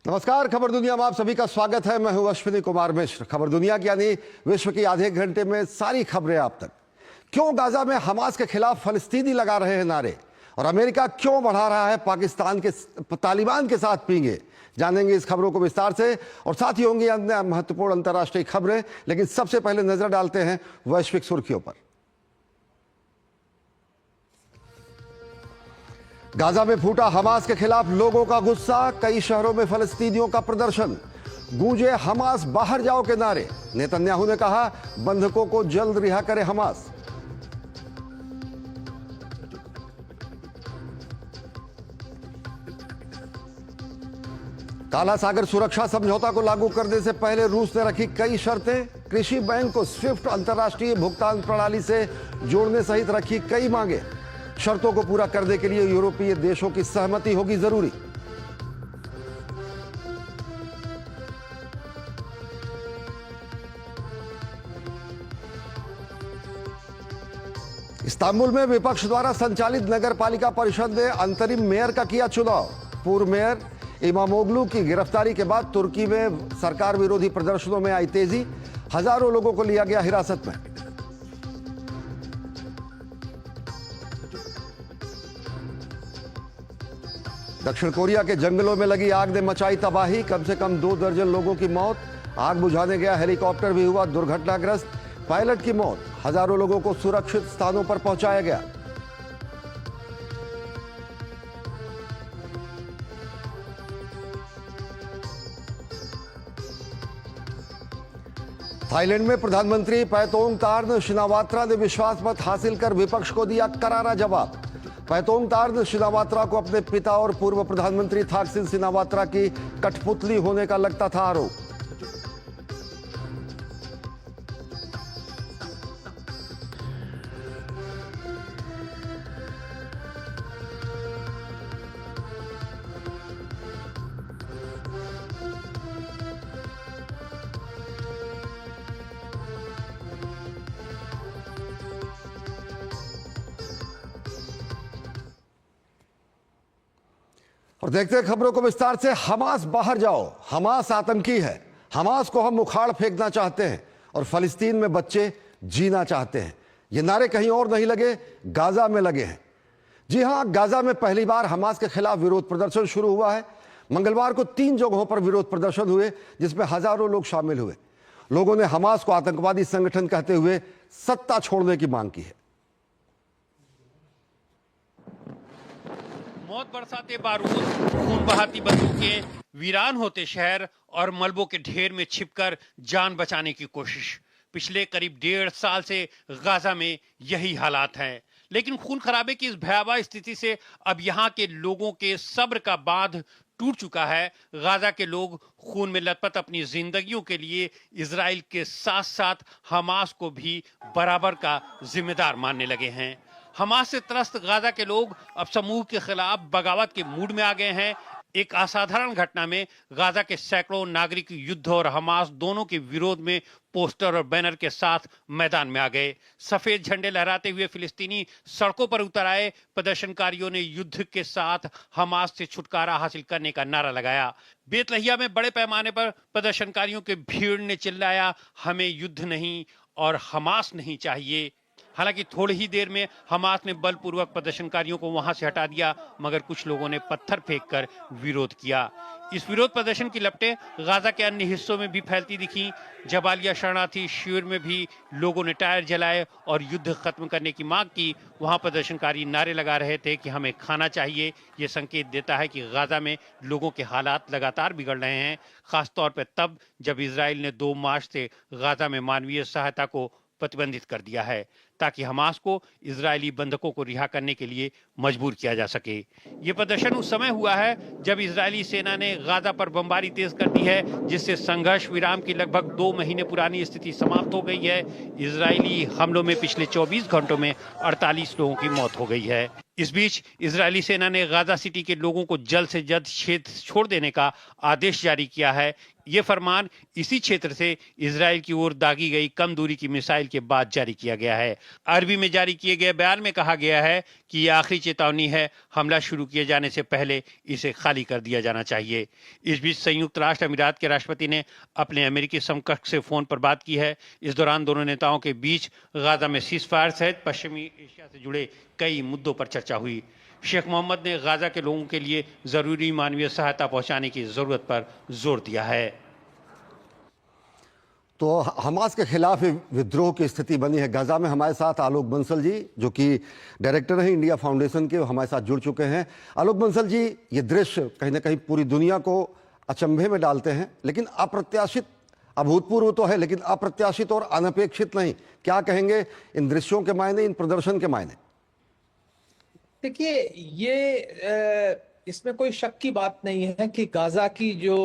नमस्कार, खबर दुनिया में आप सभी का स्वागत है। मैं हूं अश्विनी कुमार मिश्र। खबर दुनिया की यानी विश्व की आधे घंटे में सारी खबरें आप तक। क्यों गाजा में हमास के खिलाफ फलस्तीनी लगा रहे हैं नारे, और अमेरिका क्यों बढ़ा रहा है पाकिस्तान के तालिबान के साथ पींगे, जानेंगे इस खबरों को विस्तार से। और साथ ही होंगी अन्य महत्वपूर्ण अंतर्राष्ट्रीय खबरें, लेकिन सबसे पहले नजर डालते हैं वैश्विक सुर्खियों पर। गाजा में फूटा हमास के खिलाफ लोगों का गुस्सा, कई शहरों में फलस्तीनियों का प्रदर्शन, गूंजे हमास बाहर जाओ के नारे। नेतन्याहू ने कहा बंधकों को जल्द रिहा करे हमास। काला सागर सुरक्षा समझौता को लागू करने से पहले रूस ने रखी कई शर्तें, कृषि बैंक को स्विफ्ट अंतर्राष्ट्रीय भुगतान प्रणाली से जोड़ने सहित रखी कई मांगे। शर्तों को पूरा करने के लिए यूरोपीय देशों की सहमति होगी जरूरी। इस्तांबुल में विपक्ष द्वारा संचालित नगर पालिका परिषद ने अंतरिम मेयर का किया चुनाव। पूर्व मेयर इमामोग्लू की गिरफ्तारी के बाद तुर्की में सरकार विरोधी प्रदर्शनों में आई तेजी, हजारों लोगों को लिया गया हिरासत में। दक्षिण कोरिया के जंगलों में लगी आग ने मचाई तबाही, कम से कम 2 दर्जन लोगों की मौत। आग बुझाने गया हेलीकॉप्टर भी हुआ दुर्घटनाग्रस्त, पायलट की मौत, हजारों लोगों को सुरक्षित स्थानों पर पहुंचाया गया। थाईलैंड में प्रधानमंत्री पैतोंगतार्न शिनावात्रा ने विश्वास मत हासिल कर विपक्ष को दिया करारा जवाब। पैतोंगतार्न शिनावात्रा को अपने पिता और पूर्व प्रधानमंत्री थाकसिन शिनावात्रा की कठपुतली होने का लगता था आरोप। और देखते हैं खबरों को विस्तार से। हमास बाहर जाओ, हमास आतंकी है, हमास को हम उखाड़ फेंकना चाहते हैं और फलस्तीन में बच्चे जीना चाहते हैं। ये नारे कहीं और नहीं लगे, गाजा में लगे हैं। जी हां, गाजा में पहली बार हमास के खिलाफ विरोध प्रदर्शन शुरू हुआ है। मंगलवार को 3 जगहों पर विरोध प्रदर्शन हुए, जिसमें हजारों लोग शामिल हुए। लोगों ने हमास को आतंकवादी संगठन कहते हुए सत्ता छोड़ने की मांग की है। मौत बरसाते बारूद, खून बहाती बंदूकें, वीरान होते शहर और मलबों के ढेर में छिपकर जान बचाने की कोशिश। पिछले करीब 1.5 साल से गाजा में यही हालात हैं। लेकिन खून खराबे की इस भयावह स्थिति से अब यहाँ के लोगों के सब्र का बांध टूट चुका है। गाजा के लोग खून में लथपथ अपनी जिंदगियों के लिए इजराइल के साथ साथ हमास को भी बराबर का जिम्मेदार मानने लगे हैं। हमास से त्रस्त गाजा के लोग अब समूह के खिलाफ बगावत के मूड में आ गए हैं। एक असाधारण घटना में गाजा के सैकड़ों नागरिक युद्ध और हमास दोनों के विरोध में पोस्टर और बैनर के साथ मैदान में आ गए। सफेद झंडे लहराते हुए फिलिस्तीनी सड़कों पर उतर आए। प्रदर्शनकारियों ने युद्ध के साथ हमास से छुटकारा हासिल करने का नारा लगाया। बेतलहिया में बड़े पैमाने पर प्रदर्शनकारियों के भीड़ ने चिल्लाया, हमें युद्ध नहीं और हमास नहीं चाहिए। हालांकि थोड़ी ही देर में हमास ने बलपूर्वक प्रदर्शनकारियों को वहां से हटा दिया, मगर कुछ लोगों ने पत्थर फेंककर विरोध किया। इस विरोध प्रदर्शन की लपटें गाजा के अन्य हिस्सों में भी फैलती दिखी। जबालिया शरणार्थी शिविर में भी लोगों ने टायर जलाए और युद्ध खत्म करने की मांग की। वहां प्रदर्शनकारी नारे लगा रहे थे कि हमें खाना चाहिए। ये संकेत देता है कि गाजा में लोगों के हालात लगातार बिगड़ रहे हैं, खासतौर पर तब जब इजराइल ने 2 मार्च से गाजा में मानवीय सहायता को प्रतिबंधित कर दिया है, ताकि हमास को इजरायली बंधकों को रिहा करने के लिए मजबूर किया जा सके। ये प्रदर्शन उस समय हुआ है जब इजरायली सेना ने गाजा पर बमबारी तेज कर दी है, जिससे संघर्ष विराम की लगभग 2 महीने पुरानी स्थिति समाप्त हो गई है। इजरायली हमलों में पिछले 24 घंटों में 48 लोगों की मौत हो गई है। इस बीच इजरायली सेना ने गाजा सिटी के लोगों को जल्द से जल्द क्षेत्र छोड़ देने का आदेश जारी किया है। ये फरमान इसी क्षेत्र से इजराइल की ओर दागी गई कम दूरी की मिसाइल के बाद जारी किया गया है। अरबी में जारी किए गए बयान में कहा गया है कि यह आखिरी चेतावनी है, हमला शुरू किए जाने से पहले इसे खाली कर दिया जाना चाहिए। इस बीच संयुक्त राष्ट्र अमीरात के राष्ट्रपति ने अपने अमेरिकी समकक्ष से फोन पर बात की है। इस दौरान दोनों नेताओं के बीच गाजा में सीजफायर सहित पश्चिमी एशिया से जुड़े कई मुद्दों पर चर्चा हुई। शेख मोहम्मद ने गाजा के लोगों के लिए जरूरी मानवीय सहायता पहुंचाने की जरूरत पर जोर दिया है। तो हमास के खिलाफ विद्रोह की स्थिति बनी है गाजा में। हमारे साथ आलोक बंसल जी, जो कि डायरेक्टर हैं इंडिया फाउंडेशन के, हमारे साथ जुड़ चुके हैं। आलोक बंसल जी, ये दृश्य कहीं ना कहीं पूरी दुनिया को अचंभे में डालते हैं, लेकिन अप्रत्याशित, अभूतपूर्व तो है लेकिन अप्रत्याशित और अनपेक्षित नहीं। क्या कहेंगे इन दृश्यों के मायने, इन प्रदर्शन के मायने? देखिए, ये इसमें कोई शक की बात नहीं है कि गाजा की जो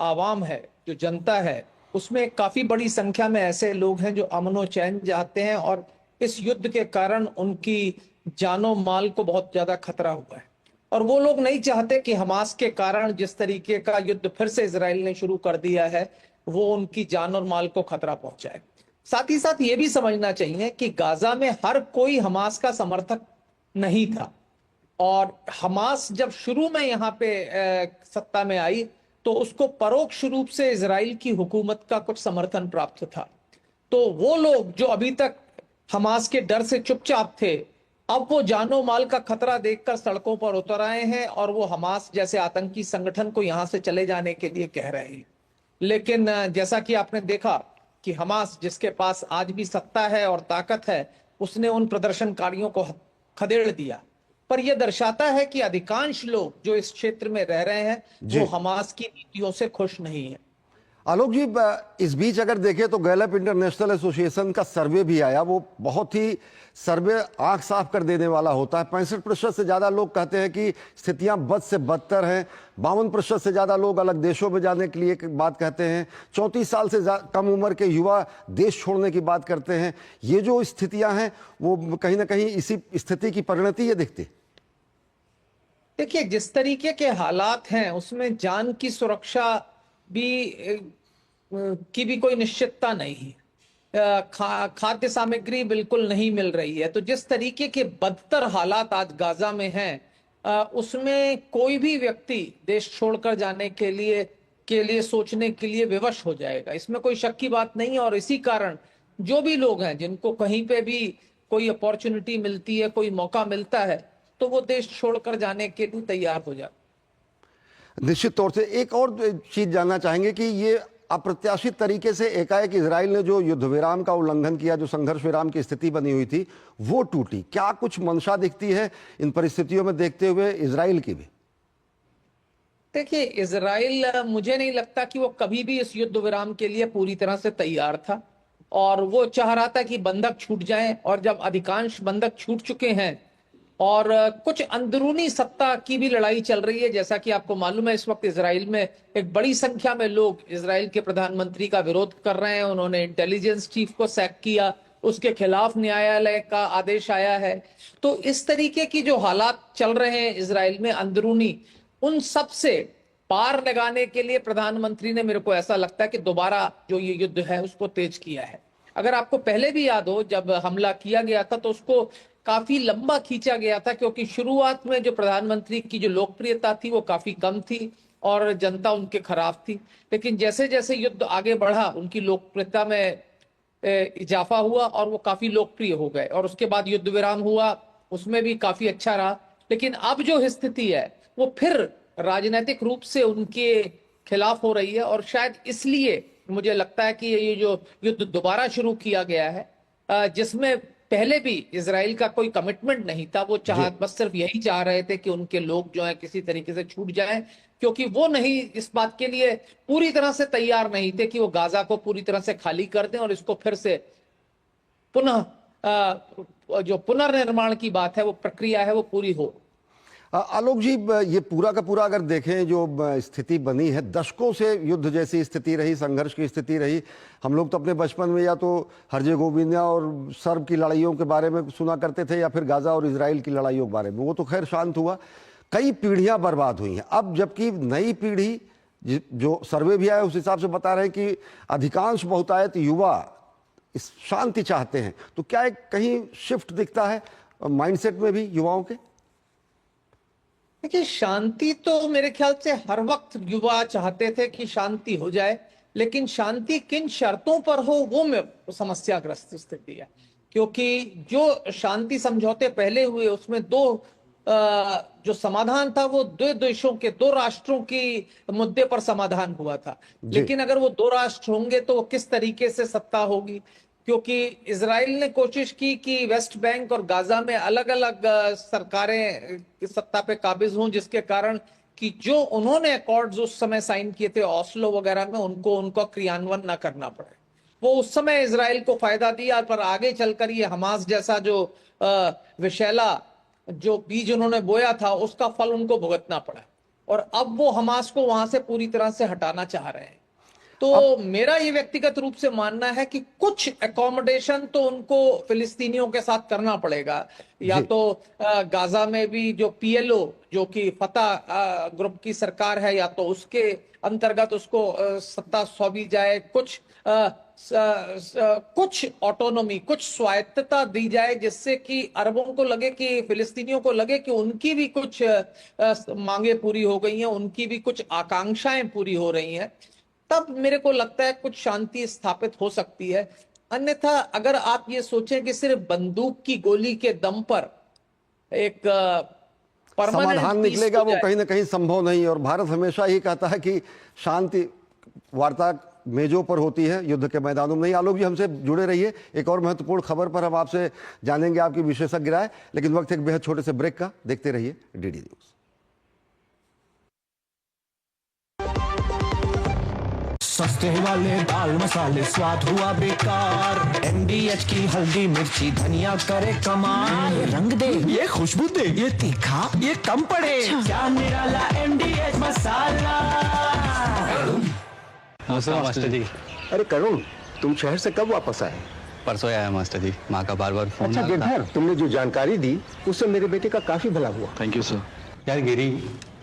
आवाम है, जो जनता है, उसमें काफी बड़ी संख्या में ऐसे लोग हैं जो अमन और चैन चाहते हैं और इस युद्ध के कारण उनकी जानो माल को बहुत ज्यादा खतरा हुआ है। और वो लोग नहीं चाहते कि हमास के कारण जिस तरीके का युद्ध फिर से इजराइल ने शुरू कर दिया है वो उनकी जान और माल को खतरा पहुंचाए। साथ ही साथ ये भी समझना चाहिए कि गाजा में हर कोई हमास का समर्थक नहीं था, और हमास जब शुरू में यहाँ पे सत्ता में आई तो उसको परोक्ष रूप से इजराइल की हुकूमत का कुछ समर्थन प्राप्त था। तो वो लोग जो अभी तक हमास के डर से चुपचाप थे, अब वो जानो माल का खतरा देखकर सड़कों पर उतर आए हैं और वो हमास जैसे आतंकी संगठन को यहां से चले जाने के लिए कह रहे हैं। लेकिन जैसा कि आपने देखा कि हमास, जिसके पास आज भी सत्ता है और ताकत है, उसने उन प्रदर्शनकारियों को खदेड़ दिया। पर यह दर्शाता है कि अधिकांश लोग जो इस क्षेत्र में रह रहे हैं वो हमास की नीतियों से खुश नहीं है। आलोक जी, इस बीच अगर देखें तो गैलप इंटरनेशनल एसोसिएशन का सर्वे भी आया। वो बहुत ही सर्वे आंख साफ कर देने वाला होता है। 65% से ज़्यादा लोग कहते हैं कि स्थितियां बद से बदतर हैं। 52% से ज़्यादा लोग अलग देशों में जाने के लिए बात कहते हैं। 34 साल से कम उम्र के युवा देश छोड़ने की बात करते हैं। ये जो स्थितियां हैं वो कहीं ना कहीं इसी स्थिति की परिणति ये दिखती। देखिए, जिस तरीके के हालात हैं उसमें जान की सुरक्षा की भी कोई निश्चितता नहीं है। खाद्य सामग्री बिल्कुल नहीं मिल रही है। तो जिस तरीके के बदतर हालात आज गाजा में हैं, उसमें कोई भी व्यक्ति देश छोड़कर जाने के लिए सोचने के लिए विवश हो जाएगा, इसमें कोई शक की बात नहीं है। और इसी कारण जो भी लोग हैं जिनको कहीं पे भी कोई अपॉर्चुनिटी मिलती है, कोई मौका मिलता है, तो वो देश छोड़कर जाने के लिए तैयार हो जाते। निश्चित तौर से एक और चीज जानना चाहेंगे कि ये अप्रत्याशित तरीके से एकाएक इजराइल ने जो युद्ध विराम का उल्लंघन किया, जो संघर्ष विराम की स्थिति बनी हुई थी, वो टूटी। क्या कुछ मंशा दिखती है इन परिस्थितियों में देखते हुए इजराइल की भी? देखिए, इजराइल, मुझे नहीं लगता कि वो कभी भी इस युद्ध विराम के लिए पूरी तरह से तैयार था, और वो चाह रहा था कि बंधक छूट जाएं। और जब अधिकांश बंधक छूट चुके हैं और कुछ अंदरूनी सत्ता की भी लड़ाई चल रही है, जैसा कि आपको मालूम है इस वक्त इजराइल में एक बड़ी संख्या में लोग इजराइल के प्रधानमंत्री का विरोध कर रहे हैं। उन्होंने इंटेलिजेंस चीफ को सैक किया, उसके खिलाफ न्यायालय का आदेश आया है। तो इस तरीके की जो हालात चल रहे हैं इजराइल में अंदरूनी, उन सब से पार लगाने के लिए प्रधानमंत्री ने, मेरे को ऐसा लगता है कि दोबारा जो ये युद्ध है उसको तेज किया है। अगर आपको पहले भी याद हो, जब हमला किया गया था तो उसको काफी लंबा खींचा गया था, क्योंकि शुरुआत में जो प्रधानमंत्री की जो लोकप्रियता थी वो काफी कम थी और जनता उनके खिलाफ थी। लेकिन जैसे जैसे युद्ध आगे बढ़ा उनकी लोकप्रियता में इजाफा हुआ और वो काफी लोकप्रिय हो गए। और उसके बाद युद्ध विराम हुआ, उसमें भी काफी अच्छा रहा। लेकिन अब जो स्थिति है वो फिर राजनीतिक रूप से उनके खिलाफ हो रही है, और शायद इसलिए मुझे लगता है कि ये जो युद्ध दोबारा शुरू किया गया है, जिसमें पहले भी इजराइल का कोई कमिटमेंट नहीं था, वो बस सिर्फ यही चाह रहे थे कि उनके लोग जो है किसी तरीके से छूट जाएं, क्योंकि वो नहीं, इस बात के लिए पूरी तरह से तैयार नहीं थे कि वो गाजा को पूरी तरह से खाली कर दें और इसको फिर से पुनः जो पुनर्निर्माण की बात है, वो प्रक्रिया है, वो पूरी हो। आलोक जी, ये पूरा का पूरा अगर देखें जो स्थिति बनी है, दशकों से युद्ध जैसी स्थिति रही, संघर्ष की स्थिति रही। हम लोग तो अपने बचपन में या तो हर्जेगोविना और सर्ब की लड़ाइयों के बारे में सुना करते थे, या फिर गाजा और इजराइल की लड़ाइयों के बारे में। वो तो खैर शांत हुआ, कई पीढ़ियां बर्बाद हुई हैं। अब जबकि नई पीढ़ी जो सर्वे भी आया उस हिसाब से बता रहे हैं कि अधिकांश बहुतायत युवा इस शांति चाहते हैं। तो क्या एक कहीं शिफ्ट दिखता है माइंडसेट में भी युवाओं के? देखिए, शांति तो मेरे ख्याल से हर वक्त युवा चाहते थे कि शांति हो जाए, लेकिन शांति किन शर्तों पर हो वो में समस्याग्रस्त स्थिति है। क्योंकि जो शांति समझौते पहले हुए उसमें जो समाधान था वो दो देशों के, दो राष्ट्रों की मुद्दे पर समाधान हुआ था। लेकिन अगर वो दो राष्ट्र होंगे तो वो किस तरीके से सत्ता होगी? क्योंकि इजराइल ने कोशिश की कि वेस्ट बैंक और गाजा में अलग अलग सरकारें सत्ता पे काबिज हों, जिसके कारण कि जो उन्होंने अकॉर्ड्स उस समय साइन किए थे ओस्लो वगैरह में, उनका क्रियान्वयन ना करना पड़े। वो उस समय इजराइल को फायदा दिया, पर आगे चलकर ये हमास जैसा जो विषैला जो बीज उन्होंने बोया था उसका फल उनको भुगतना पड़ा, और अब वो हमास को वहां से पूरी तरह से हटाना चाह रहे हैं। तो मेरा ये व्यक्तिगत रूप से मानना है कि कुछ एकोमोडेशन तो उनको फिलिस्तीनियों के साथ करना पड़ेगा। या तो गाजा में भी जो PLO जो कि फतह ग्रुप की सरकार है, या तो उसके अंतर्गत उसको सत्ता सौंपी जाए, कुछ ऑटोनॉमी, कुछ स्वायत्तता दी जाए, जिससे कि अरबों को लगे कि फिलिस्तीनियों को लगे कि उनकी भी कुछ मांगे पूरी हो गई हैं, उनकी भी कुछ आकांक्षाएं पूरी हो रही हैं। तब मेरे को लगता है कुछ शांति स्थापित हो सकती है। अन्यथा अगर आप ये सोचें कि सिर्फ बंदूक की गोली के दम पर एक समाधान निकलेगा, वो कहीं ना कहीं संभव नहीं। और भारत हमेशा ही कहता है कि शांति वार्ता मेजों पर होती है, युद्ध के मैदानों में नहीं। आलोक जी, हमसे जुड़े रहिए। एक और महत्वपूर्ण खबर पर हम आपसे जानेंगे आपकी विशेषज्ञ राय, लेकिन वक्त एक बेहद छोटे से ब्रेक का। देखते रहिए DD न्यूज। सस्ते वाले दाल मसाले स्वाद हुआ बेकार, MDH की हल्दी मिर्ची धनिया करे कमाल, ये रंग दे, ये खुशबू दे, ये तीखा, ये कम पड़े, क्या निराला MDH मसाला। नमस्ते मास्टर जी। अरे करुण, तुम शहर से कब वापस आए? परसों आया मास्टर जी, माँ का बार बार फोन। अच्छा गिरधर, तुमने जो जानकारी दी उससे मेरे बेटे का काफी भला हुआ। Thank you sir. यार गिरी,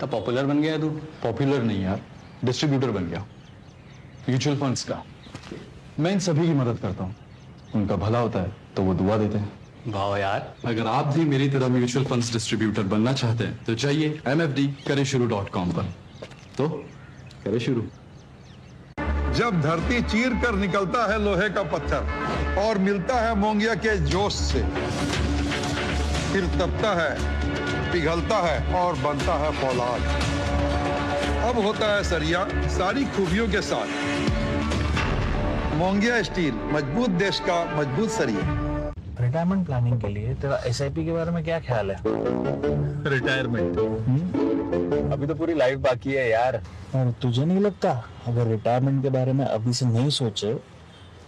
तब पॉपुलर बन गया तू। पॉपुलर नहीं यार, डिस्ट्रीब्यूटर बन गया म्यूचुअल फंड्स का। मैं इन सभी की मदद करता हूँ, उनका भला होता है तो वो दुआ देते हैं। वाह यार। अगर आप भी मेरी तरह म्यूचुअल फंड्स डिस्ट्रीब्यूटर बनना चाहते हैं तो जाइए mfdkareshuru.com पर। तो करें शुरू। जब धरती चीर कर निकलता है लोहे का पत्थर और मिलता है मोंगिया के जोश से, फिर तपता है, पिघलता है और बनता है फौलाद। अब होता है सरिया सारी खूबियों के साथ। मोंगिया स्टील, मजबूत देश का मजबूत सरिया। रिटायरमेंट प्लानिंग के लिए तेरा SIP के बारे में क्या ख्याल है? रिटायरमेंट अभी तो पूरी लाइफ बाकी है यार। और तुझे नहीं लगता अगर रिटायरमेंट के बारे में अभी से नहीं सोचे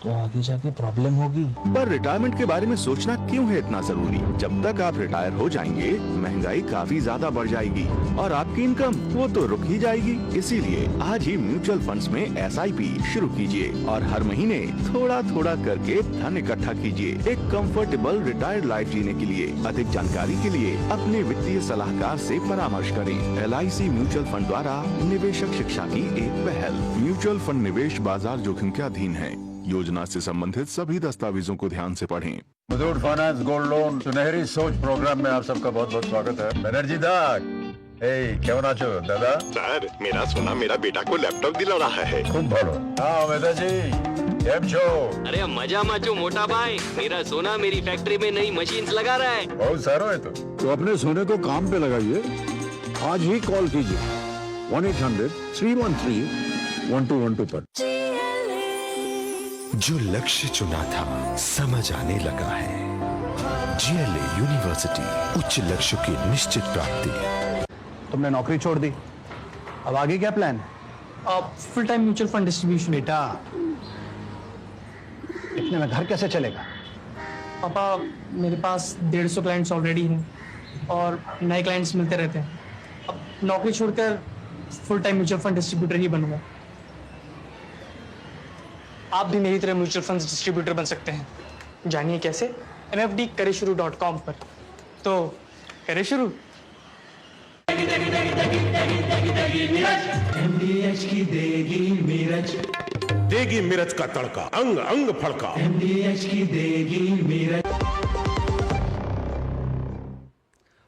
तो आगे जाके प्रॉब्लम होगी? पर रिटायरमेंट के बारे में सोचना क्यों है इतना जरूरी? जब तक आप रिटायर हो जाएंगे महंगाई काफी ज्यादा बढ़ जाएगी और आपकी इनकम वो तो रुक ही जाएगी। इसीलिए आज ही म्यूचुअल फंड्स में SIP शुरू कीजिए और हर महीने थोड़ा थोड़ा करके धन इकट्ठा कीजिए एक कंफर्टेबल रिटायर्ड लाइफ जीने के लिए। अधिक जानकारी के लिए अपने वित्तीय सलाहकार से परामर्श करें। LIC म्यूचुअल फंड द्वारा निवेशक शिक्षा की एक पहल। म्यूचुअल फंड निवेश बाजार जोखिम के अधीन है। योजना से संबंधित सभी दस्तावेजों को ध्यान से पढ़ें। मुथूट फाइनेंस गोल्ड लोन सुनहरी सोच प्रोग्राम में आप सबका बहुत बहुत स्वागत है। बनर्जी दा, क्यों नाचो दादा? सर, मेरा सोना मेरा बेटा को लैपटॉप दिला रहा है। खूब भालो। हाँ मेदा जी, केम छो? अरे मजा माचो मोटा भाई, मेरा सोना मेरी फैक्ट्री में नई मशीन्स लगा रहा है। बहुत सारो है तो अपने सोने को काम पे लगाइए। आज ही कॉल कीजिए 1-800-313-1212 पर। जो लक्ष्य चुना था समझ आने लगा है। GLA यूनिवर्सिटी, उच्च लक्ष्य की निश्चित प्राप्ति। तुमने नौकरी छोड़ दी, अब आगे क्या plan? Full time mutual fund distribution. बेटा, इतने में घर कैसे चलेगा? पापा, मेरे पास 150 क्लाइंट्स ऑलरेडी हैं और नए क्लाइंट्स मिलते रहते हैं। अब नौकरी छोड़कर full time mutual fund distributor ही बनूंगा। आप भी मेरी तरह म्यूचुअल फंड डिस्ट्रीब्यूटर बन सकते हैं। जानिए कैसे? mfdkareshuru.com पर। तो करें शुरू। MDH की देगी मिर्च, देगी मिर्च का तड़का, अंग अंग फड़का। MDH की देगी मिर्च।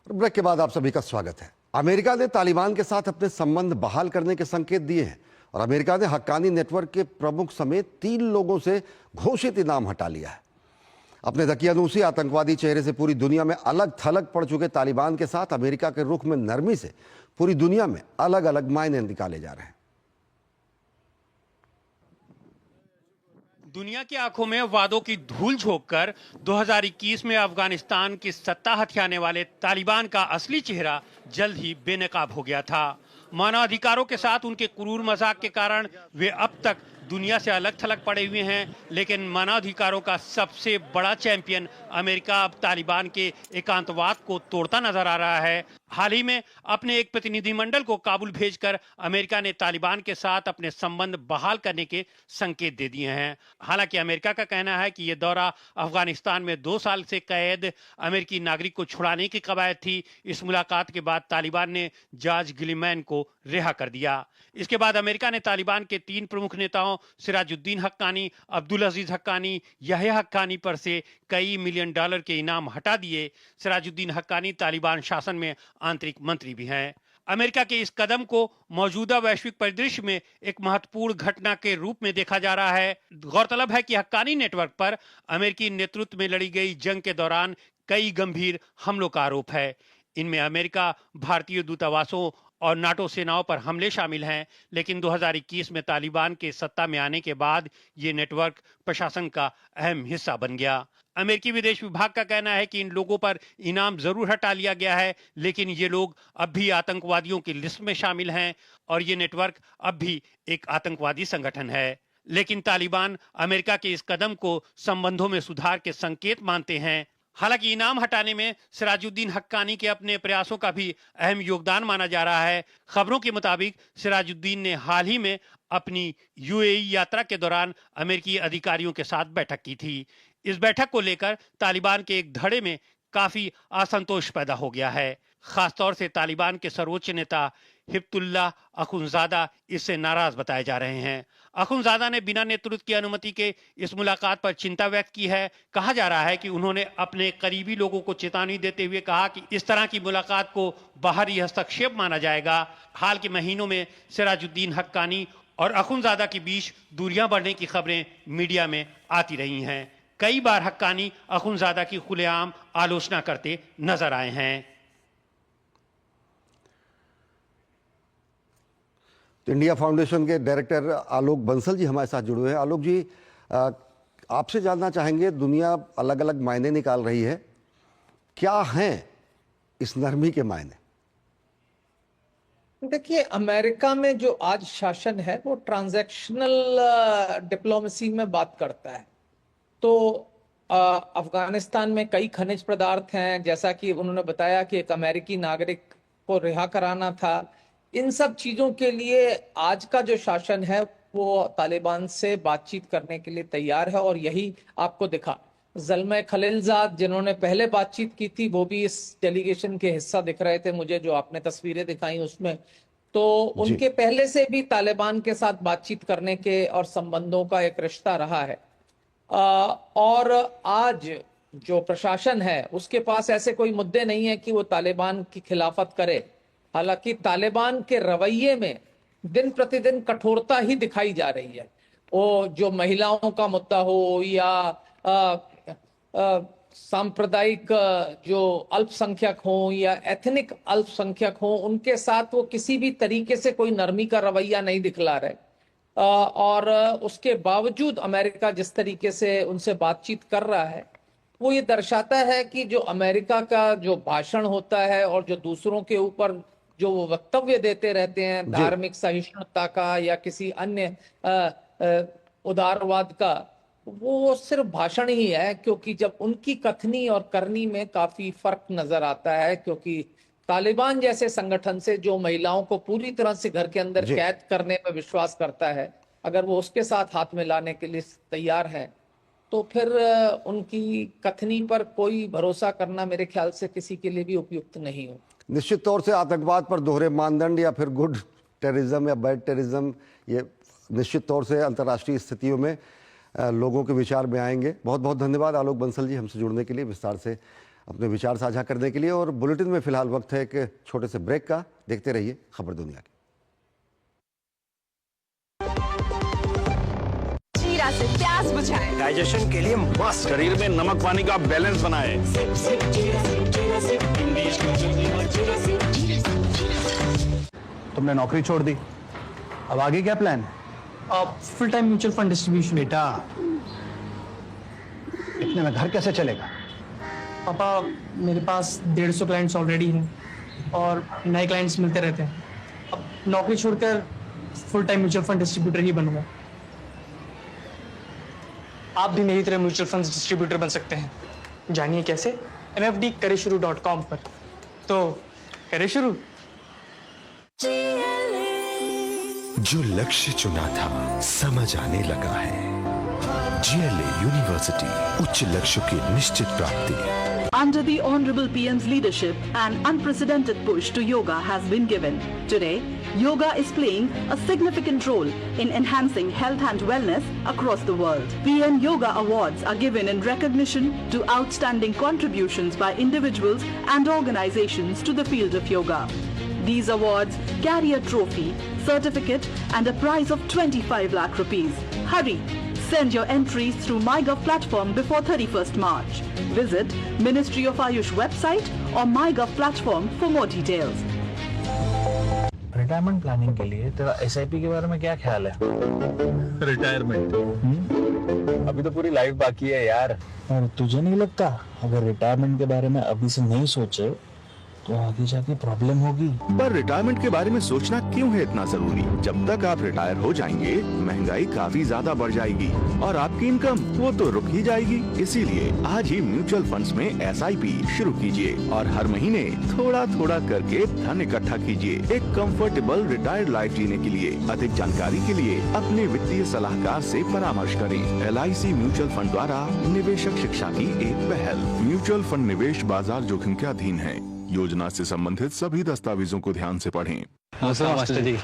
ब्रेक के बाद आप सभी का स्वागत है। अमेरिका ने तालिबान के साथ अपने संबंध बहाल करने के संकेत दिए हैं और अमेरिका ने हक्कानी नेटवर्क के प्रमुख समेत 3 लोगों से घोषित इनाम हटा लिया है। अपने दकियानूसी आतंकवादी चेहरे से पूरी दुनिया में अलग थलग पड़ चुके तालिबान के साथ अमेरिका के रुख में नरमी से पूरी दुनिया में अलग अलग मायने निकाले जा रहे हैं। दुनिया की आंखों में वादों की धूल झोंककर 2021 में अफगानिस्तान की सत्ता हथियाने वाले तालिबान का असली चेहरा जल्द ही बेनकाब हो गया था। मानवाधिकारों के साथ उनके क्रूर मजाक के कारण वे अब तक दुनिया से अलग थलग पड़े हुए हैं, लेकिन मानवाधिकारों का सबसे बड़ा चैंपियन अमेरिका अब तालिबान के एकांतवाद को तोड़ता नजर आ रहा है। हाल ही में अपने एक प्रतिनिधिमंडल को काबुल भेजकर अमेरिका ने तालिबान के साथ अपने संबंध बहाल करने के संकेत दे दिए हैं। हालांकि अमेरिका का कहना है कि यह दौरा अफगानिस्तान में 2 साल से कैद अमेरिकी नागरिक को छुड़ाने की कवायद थी। इस मुलाकात के बाद तालिबान ने जॉर्ज गिलीमैन को रिहा कर दिया। इसके बाद अमेरिका ने तालिबान के 3 प्रमुख नेताओं सिराजुद्दीन हक्कानी, अब्दुल अजीज हक्कानी, यहया हक्कानी पर से कई मिलियन डॉलर के इनाम हटा दिए। सिराजुद्दीन हक्कानी तालिबान शासन में आंतरिक मंत्री भी हैं। अमेरिका के इस कदम को मौजूदा वैश्विक परिदृश्य में एक महत्वपूर्ण घटना के रूप में देखा जा रहा है। गौरतलब है कि हक्कानी नेटवर्क पर अमेरिकी नेतृत्व में लड़ी गई जंग के दौरान कई गंभीर हमलों का आरोप है। इनमें अमेरिका, भारतीय दूतावासों और नाटो सेनाओं पर हमले शामिल हैं। लेकिन 2021 में तालिबान के सत्ता में आने के बाद ये नेटवर्क प्रशासन का अहम हिस्सा बन गया। अमेरिकी विदेश विभाग का कहना है कि इन लोगों पर इनाम जरूर हटा लिया गया है, लेकिन ये लोग अब भी आतंकवादियों की लिस्ट में शामिल हैं और ये नेटवर्क अब भी एक आतंकवादी संगठन है। लेकिन तालिबान अमेरिका के इस कदम को संबंधों में सुधार के संकेत मानते हैं। हालांकि इनाम हटाने में सिराजुद्दीन हक्कानी के अपने प्रयासों का भी अहम योगदान माना जा रहा है। खबरों के मुताबिक सिराजुद्दीन ने हाल ही में अपनी यूएई यात्रा के दौरान अमेरिकी अधिकारियों के साथ बैठक की थी। इस बैठक को लेकर तालिबान के एक धड़े में काफी असंतोष पैदा हो गया है। खासतौर से तालिबान के सर्वोच्च नेता हिब्तुल्लाह अखुनजादा इससे नाराज बताए जा रहे हैं। अखुनजादा ने बिना नेतृत्व की अनुमति के इस मुलाकात पर चिंता व्यक्त की है। कहा जा रहा है कि उन्होंने अपने करीबी लोगों को चेतावनी देते हुए कहा कि इस तरह की मुलाकात को बाहरी हस्तक्षेप माना जाएगा। हाल के महीनों में सिराजुद्दीन हक्कानी और अखुनजादा के बीच दूरियां बढ़ने की खबरें मीडिया में आती रही हैं। कई बार हक्कानी अखुनजादा की खुलेआम आलोचना करते नजर आए हैं। इंडिया फाउंडेशन के डायरेक्टर आलोक बंसल जी हमारे साथ जुड़े हुए हैं। आलोक जी, आपसे जानना चाहेंगे, दुनिया अलग अलग मायने निकाल रही है, क्या हैं इस नरमी के मायने? देखिए, अमेरिका में जो आज शासन है वो ट्रांजैक्शनल डिप्लोमेसी में बात करता है। तो अफगानिस्तान में कई खनिज पदार्थ हैं, जैसा कि उन्होंने बताया कि एक अमेरिकी नागरिक को रिहा कराना था। इन सब चीजों के लिए आज का जो शासन है वो तालिबान से बातचीत करने के लिए तैयार है और यही आपको दिखा। ज़ल्मै खलीलजाद जिन्होंने पहले बातचीत की थी वो भी इस डेलीगेशन के हिस्सा दिख रहे थे मुझे, जो आपने तस्वीरें दिखाई उसमें। तो उनके पहले से भी तालिबान के साथ बातचीत करने के और संबंधों का एक रिश्ता रहा है। और आज जो प्रशासन है उसके पास ऐसे कोई मुद्दे नहीं है कि वो तालिबान की खिलाफत करे। हालांकि तालिबान के रवैये में दिन प्रतिदिन कठोरता ही दिखाई जा रही है। वो जो महिलाओं का मुद्दा हो या सांप्रदायिक जो अल्पसंख्यक हो या एथनिक अल्पसंख्यक हो, उनके साथ वो किसी भी तरीके से कोई नरमी का रवैया नहीं दिखला रहे। और उसके बावजूद अमेरिका जिस तरीके से उनसे बातचीत कर रहा है वो ये दर्शाता है कि जो अमेरिका का जो भाषण होता है और जो दूसरों के ऊपर जो वो वक्तव्य देते रहते हैं धार्मिक सहिष्णुता का या किसी अन्य उदारवाद का, वो सिर्फ भाषण ही है। क्योंकि जब उनकी कथनी और करनी में काफी फर्क नजर आता है, क्योंकि तालिबान जैसे संगठन से जो महिलाओं को पूरी तरह से घर के अंदर कैद करने में विश्वास करता है, अगर वो उसके साथ हाथ मिलाने के लिए तैयार है तो फिर उनकी कथनी पर कोई भरोसा करना मेरे ख्याल से किसी के लिए भी उपयुक्त नहीं हो। निश्चित तौर से आतंकवाद पर दोहरे मानदंड या फिर गुड टेररिज्म या बैड टेररिज्म, ये निश्चित तौर से अंतर्राष्ट्रीय स्थितियों में लोगों के विचार में आएंगे। बहुत बहुत धन्यवाद आलोक बंसल जी हमसे जुड़ने के लिए, विस्तार से अपने विचार साझा करने के लिए। और बुलेटिन में फिलहाल वक्त है एक छोटे से ब्रेक का। देखते रहिए खबर दुनिया की। जीरा से प्यास बुझाएं, डाइजेशन के लिए मस्त, शरीर में नमक पानी का बैलेंस बनाए। तुमने नौकरी छोड़ दी, अब आगे क्या प्लान है? Full time mutual fund distribution. बेटा, इतने में घर कैसे चलेगा? पापा, मेरे पास 150 क्लाइंट्स ऑलरेडी हैं और नए क्लाइंट्स मिलते रहते हैं। अब नौकरी छोड़कर full time mutual fund distributor ही बनूंगा। आप भी मेरी तरह म्यूचुअल फंड डिस्ट्रीब्यूटर बन सकते हैं। जानिए कैसे? mfdkareshuru.com पर। तो करें शुरू। जो लक्ष्य चुना था समझ आने लगा है। GLA यूनिवर्सिटी, उच्च लक्ष्य की निश्चित प्राप्ति। Under the Honorable PM's leadership, an unprecedented push to yoga has been given. Today, yoga is playing a significant role in enhancing health and wellness across the world. PM Yoga Awards are given in recognition to outstanding contributions by individuals and organizations to the field of yoga. These awards carry a trophy, certificate and a prize of 25 lakh rupees. Hurry! Send your entries through MyGov platform before 31st March. Visit Ministry of Ayush website or MyGov platform for more details. Retirement planning के लिए तेरा SIP के बारे में क्या ख्याल है? Retirement अभी तो पूरी लाइफ बाकी है यार। और तुझे नहीं लगता अगर रिटायरमेंट के बारे में अभी से नहीं सोचे तो आगे जाके प्रॉब्लम होगी? पर रिटायरमेंट के बारे में सोचना क्यों है इतना जरूरी? जब तक आप रिटायर हो जाएंगे महंगाई काफी ज्यादा बढ़ जाएगी और आपकी इनकम वो तो रुक ही जाएगी। इसीलिए आज ही म्यूचुअल फंड्स में SIP शुरू कीजिए और हर महीने थोड़ा थोड़ा करके धन इकट्ठा कीजिए एक कंफर्टेबल रिटायर्ड लाइफ जीने के लिए। अधिक जानकारी के लिए अपने वित्तीय सलाहकार से परामर्श करें। LIC म्यूचुअल फंड द्वारा निवेशक शिक्षा की एक पहल। म्यूचुअल फंड निवेश बाजार जोखिम के अधीन है। योजना से संबंधित सभी दस्तावेजों को ध्यान से पढ़ें। मास्टर जी।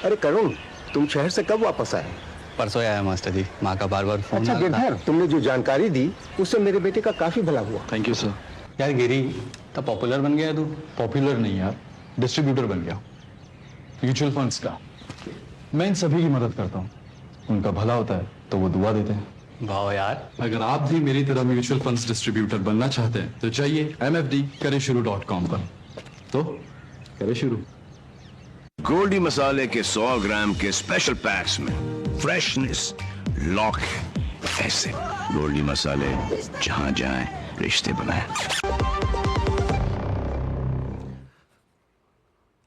अरे करुण, तुम शहर से कब वापस आए? परसों आया मास्टर जी, माँ का बार बार फोन। अच्छा गिरधर, तुमने जो जानकारी दी उससे मेरे बेटे का काफी भला हुआ। Thank you sir. यार गिरी, तो पॉपुलर बन गया तू। पॉपुलर नहीं यार, डिस्ट्रीब्यूटर बन गया म्यूचुअल फंड्स का। मैं इन सभी की मदद करता हूँ, उनका भला होता है तो वो दुआ देते हैं। वाह यार, अगर आप भी मेरी तरह म्यूचुअल फंड्स डिस्ट्रीब्यूटर बनना चाहते हैं तो चाहिए mfdkareshuru.com पर। तो करें शुरू। गोल्डी मसाले के 100 ग्राम के स्पेशल पैक्स में फ्रेशनेस लॉक है। ऐसे गोल्डी मसाले जहां जाएं रिश्ते बनाएं।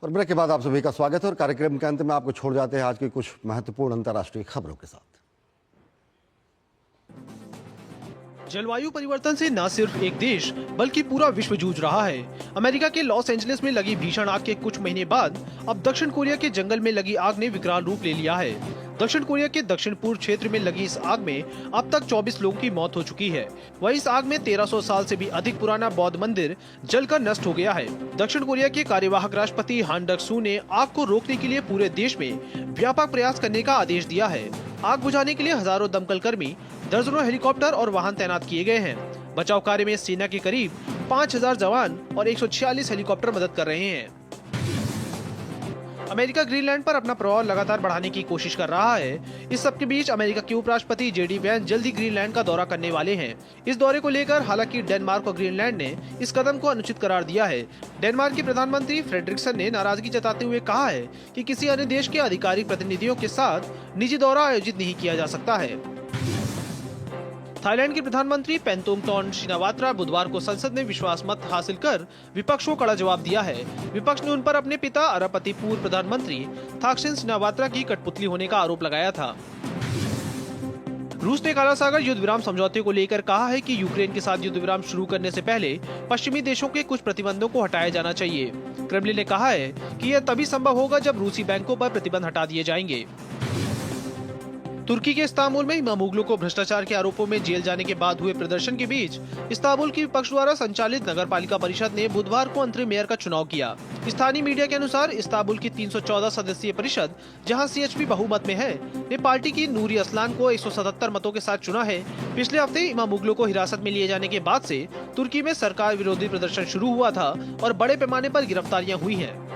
और ब्रेक के बाद आप सभी का स्वागत है और कार्यक्रम के अंत में आपको छोड़ जाते हैं आज की कुछ महत्वपूर्ण अंतर्राष्ट्रीय खबरों के साथ। जलवायु परिवर्तन से न सिर्फ एक देश बल्कि पूरा विश्व जूझ रहा है। अमेरिका के लॉस एंजलिस में लगी भीषण आग के कुछ महीने बाद अब दक्षिण कोरिया के जंगल में लगी आग ने विकराल रूप ले लिया है। दक्षिण कोरिया के दक्षिण पूर्व क्षेत्र में लगी इस आग में अब तक 24 लोगों की मौत हो चुकी है। वहीं इस आग में 1300 साल से भी अधिक पुराना बौद्ध मंदिर जलकर नष्ट हो गया है। दक्षिण कोरिया के कार्यवाहक राष्ट्रपति हान डक-सू ने आग को रोकने के लिए पूरे देश में व्यापक प्रयास करने का आदेश दिया है। आग बुझाने के लिए हजारों दमकल कर्मी, दर्जनों हेलीकॉप्टर और वाहन तैनात किए गए हैं। बचाव कार्य में सेना के करीब 5000 जवान और 146 हेलीकॉप्टर मदद कर रहे हैं। अमेरिका ग्रीनलैंड पर अपना प्रभाव लगातार बढ़ाने की कोशिश कर रहा है। इस सबके बीच अमेरिका के उपराष्ट्रपति JD वैंस जल्द ही ग्रीनलैंड का दौरा करने वाले हैं। इस दौरे को लेकर हालांकि डेनमार्क और ग्रीनलैंड ने इस कदम को अनुचित करार दिया है। डेनमार्क के प्रधानमंत्री फ्रेडरिक्सन ने नाराजगी जताते हुए कहा है कि किसी अन्य देश के आधिकारिक प्रतिनिधियों के साथ निजी दौरा आयोजित नहीं किया जा सकता है। थाईलैंड के प्रधानमंत्री पेंतोमटोन शिनावात्रा बुधवार को संसद में विश्वास मत हासिल कर विपक्ष को कड़ा जवाब दिया है। विपक्ष ने उन पर अपने पिता अरापति पूर्व प्रधानमंत्री थाकसिन शिनावात्रा की कठपुतली होने का आरोप लगाया था। रूस ने काला सागर युद्ध विराम समझौते को लेकर कहा है कि यूक्रेन के साथ युद्ध विराम शुरू करने से पहले पश्चिमी देशों के कुछ प्रतिबंधों को हटाया जाना चाहिए। क्रेमलिन ने कहा है कि यह तभी संभव होगा जब रूसी बैंकों पर प्रतिबंध हटा दिए जाएंगे। तुर्की के इस्तांबुल में इमामोग्लू को भ्रष्टाचार के आरोपों में जेल जाने के बाद हुए प्रदर्शन के बीच इस्तांबुल की विपक्ष द्वारा संचालित नगरपालिका परिषद ने बुधवार को अंतरिम मेयर का चुनाव किया। स्थानीय मीडिया के अनुसार इस्तांबुल की 314 सदस्यीय परिषद, जहां सीएचपी बहुमत में है, ने पार्टी की नूरी असलान को 177 मतों के साथ चुना है। पिछले हफ्ते इमामोग्लू को हिरासत में लिए जाने के बाद से तुर्की में सरकार विरोधी प्रदर्शन शुरू हुआ था और बड़े पैमाने पर गिरफ्तारियां हुई हैं।